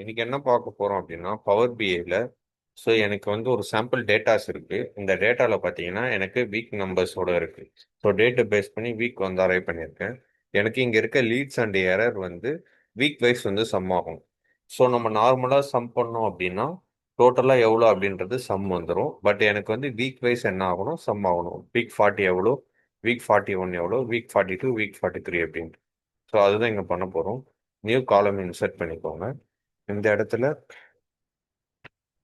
இன்னைக்கு என்ன பார்க்க போறோம் அப்படின்னா பவர் பிஐல எனக்கு வந்து ஒரு சாம்பிள் டேட்டாஸ் இருக்கு. இந்த டேட்டால பார்த்தீங்கன்னா எனக்கு வீக் நம்பர்ஸோட இருக்கு. ஸோ டேட்டை பேஸ் பண்ணி வீக் வந்து அரைவ் பண்ணியிருக்கேன். எனக்கு இங்க இருக்க லீட்ஸ் அண்ட் எரர் வந்து வீக் வைஸ் வந்து சம் ஆகும். ஸோ நம்ம நார்மலாக சம் பண்ணோம் அப்படின்னா டோட்டலாக எவ்வளோ அப்படின்றது சம் வந்துடும். பட் எனக்கு வந்து வீக் வைஸ் என்ன ஆகணும், சம் ஆகணும். வீக் 40 எவ்வளோ, வீக் 41 எவ்வளோ, வீக் 42, வீக் 43 அப்படின்ட்டு. ஸோ அதுதான் இங்கே பண்ண போகிறோம். நியூ காலம் இன்சர்ட் பண்ணிக்கோங்க. இந்த இடத்துல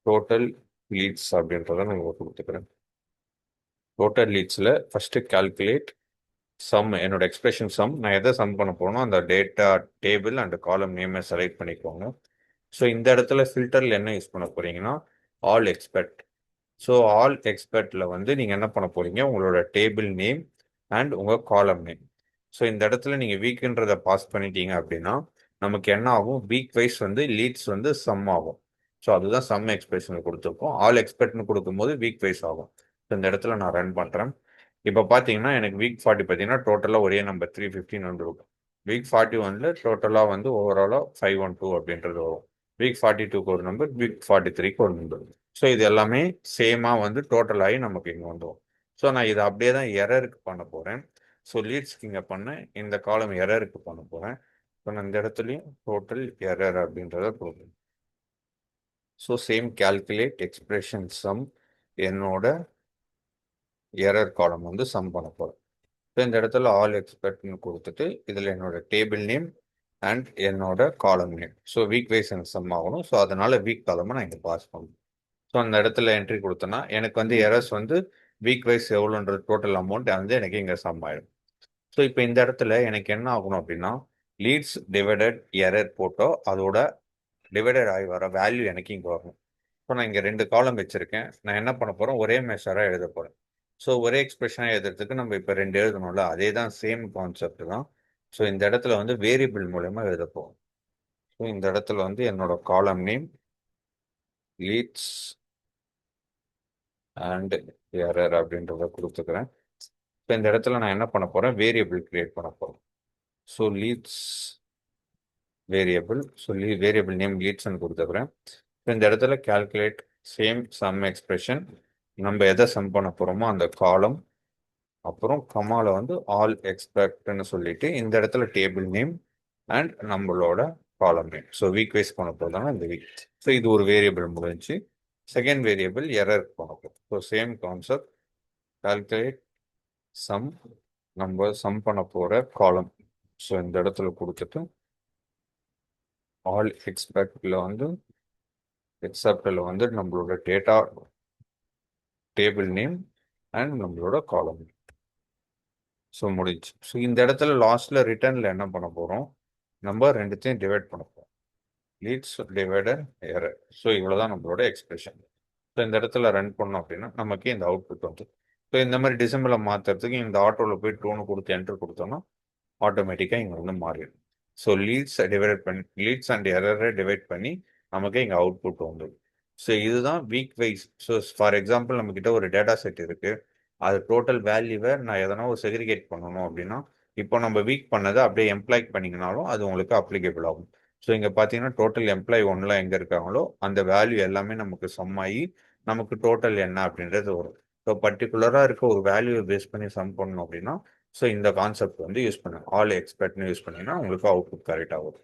டோட்டல் லீட்ஸ் அப்படின்றத நான் உங்களுக்கு கொடுத்துக்கிறேன். டோட்டல் லீட்ஸில் ஃபஸ்ட்டு கால்குலேட் சம், என்னோட எக்ஸ்பிரஷன் சம். நான் எதை சம் பண்ண போனோம் அந்த டேட்டா டேபிள் அண்ட் காலம் நேமை செலக்ட் பண்ணிக்கோங்க. ஸோ இந்த இடத்துல ஃபில்டரில் என்ன யூஸ் பண்ண போறீங்கன்னா ஆல் எக்ஸ்பெக்ட். ஸோ ஆல் எக்ஸ்பெக்டில் வந்து நீங்கள் என்ன பண்ண போறீங்க, உங்களோட டேபிள் நேம் அண்ட் உங்கள் காலம் நேம். ஸோ இந்த இடத்துல நீங்கள் வீக்குன்றதை பாஸ் பண்ணிட்டீங்க அப்படின்னா நமக்கு என்ன ஆகும், வீக் வைஸ் வந்து லீட்ஸ் வந்து சம் ஆகும். ஸோ அதுதான் சம் எக்ஸ்பிரஷன் கொடுத்துருக்கோம். ஆல் எக்ஸ்பெக்ட்னு கொடுக்கும்போது வீக் வைஸ் ஆகும். ஸோ இந்த இடத்துல நான் ரன் பண்ணுறேன். இப்போ பார்த்தீங்கன்னா எனக்கு வீக் 40 பார்த்தீங்கன்னா டோட்டலாக ஒரே நம்பர் 315 வந்துருக்கும். வீக் 41 டோட்டலாக வந்து ஓவராலாக 512 அப்படின்றது வரும். வீக் 42க்கு ஒரு நம்பர், வீக் 43க்கு ஒரு நம்பர். ஸோ இது எல்லாமே சேமாக வந்து டோட்டல் ஆகி நமக்கு இங்கே வந்துடும். ஸோ நான் இதை அப்படியே தான் எரருக்கு பண்ண போகிறேன். ஸோ லீட்ஸ்க்கு இங்கே பண்ண இந்த காலம் எரருக்கு பண்ண போகிறேன். ஸோ நான் இந்த இடத்துலையும் டோட்டல் எரர் அப்படின்றத கொடுக்குறேன். So same calculate expression sum, என்னோட எரர் காலம் வந்து சம் பண்ண போகிறேன். ஸோ இந்த இடத்துல ஆல் எக்ஸ்பெக்ட்னு கொடுத்துட்டு இதில் என்னோட டேபிள் நேம் அண்ட் என்னோட column name. So week wise எனக்கு சம் ஆகணும். ஸோ அதனால வீக் காலமை நான் இங்கே பாஸ் பண்ணணும். ஸோ அந்த இடத்துல என்ட்ரி கொடுத்தேன்னா எனக்கு வந்து எரர்ஸ் வந்து வீக் வைஸ் எவ்வளோன்றது டோட்டல் அமௌண்ட் வந்து எனக்கு இங்கே சம் ஆயிடும். ஸோ இப்போ இந்த இடத்துல எனக்கு என்ன ஆகணும் அப்படின்னா லீட்ஸ் டிவைடட் எரர் போட்டோ அதோட டிவைடட் ஆகி வர வேல்யூ எனக்கு இங்கே வரணும். ஸோ நான் இங்கே 2 காலம் வச்சுருக்கேன். நான் என்ன பண்ண போகிறேன், ஒரே மெஷராக எழுத போகிறேன். ஸோ ஒரே எக்ஸ்பிரஷனாக எழுதுறதுக்கு நம்ம இப்போ 2 எழுதணும்ல, அதே தான், சேம் கான்செப்ட் தான். ஸோ இந்த இடத்துல வந்து வேரியபிள் மூலயமா எழுத போகிறோம். ஸோ இந்த இடத்துல வந்து என்னோட column name leads and error அப்படின்றத கொடுத்துக்கிறேன். இப்போ இந்த இடத்துல நான் என்ன பண்ண போகிறேன், வேரியபிள் கிரியேட் பண்ண போகிறேன். ஸோ லீட்ஸ் வேரியபிள், சொல்லி வேரியபிள் நேம் லீட்ஸ்ன்னு கொடுத்துக்கிறேன். இந்த இடத்துல கால்குலேட் சேம் சம் எக்ஸ்பிரஷன், நம்ம எதை சம் பண்ண போகிறோமோ அந்த காலம், அப்புறம் கமால வந்து ஆல் எக்ஸ்பெக்ட்னு சொல்லிட்டு இந்த இடத்துல டேபிள் நேம் அண்ட் நம்மளோட காலம் நேம். ஸோ வீக் வைஸ் பண்ண போகிறதான இந்த வீக். ஸோ இது ஒரு வேரியபிள் முடிஞ்சு. செகண்ட் வேரியபிள் எரர் பண்ண போகிறோம். So same concept, calculate sum, நம்ம சம் பண்ண போகிற காலம். ஸோ இந்த இடத்துல கொடுத்துட்டு ஆல் எக்ஸ்பெக்ட்ல வந்து எக்ஸப்டில் வந்து நம்மளோட டேட்டா டேபிள் நேம் அண்ட் நம்மளோட காலம். ஸோ முடிஞ்சு. ஸோ இந்த இடத்துல லாஸ்ட்ல ரிட்டர்னில் என்ன பண்ண போகிறோம், நம்ம ரெண்டுத்தையும் டிவைட் பண்ண போகிறோம். Leads divider error. ஸோ இவ்வளோதான் நம்மளோட எக்ஸ்பிரஷன். ஸோ இந்த இடத்துல ரன் பண்ணோம் அப்படின்னா நமக்கு இந்த அவுட்புட் வந்து. ஸோ இந்த மாதிரி டிசம்பிளை மாற்றுறதுக்கு இந்த ஆட்டோவில் போய் டோனு கொடுத்து என்டர் கொடுத்தோம்னா ஆட்டோமேட்டிக்காக இங்கே வந்து மாறிடும். ஸோ லீட்ஸ் டிவைட் பண்ணி லீட்ஸ் அண்ட் எரரை டிவைட் பண்ணி நமக்கு இங்கே அவுட்புட் வந்துடும். ஸோ இதுதான் week wise. So for example நம்மக்கிட்ட ஒரு டேட்டா செட் இருக்கு, அது டோட்டல் வேல்யூவை நான் எதனா ஒரு செக்ரிகேட் பண்ணணும் அப்படின்னா இப்போ நம்ம வீக் பண்ணதை அப்படியே எம்ப்ளாய் பண்ணிங்கனாலும் அது உங்களுக்கு அப்ளிகேபிள் ஆகும். ஸோ இங்கே பார்த்தீங்கன்னா டோட்டல் எம்ப்ளாய் ஒன்லாம் எங்கே இருக்காங்களோ அந்த வேல்யூ எல்லாமே நமக்கு சம் ஆகி நமக்கு டோட்டல் என்ன அப்படின்றது வரும். ஸோ பர்டிகுலராக இருக்க ஒரு வேல்யூவை பேஸ் பண்ணி சம் பண்ணணும் அப்படின்னா ஸோ இந்த கான்செப்ட் வந்து யூஸ் பண்ணுங்க. ஆல் எக்ஸ்பெக்ட்னு யூஸ் பண்ணீங்கன்னா உங்களுக்கு அவுட்புட் கரெக்டாக வரும்.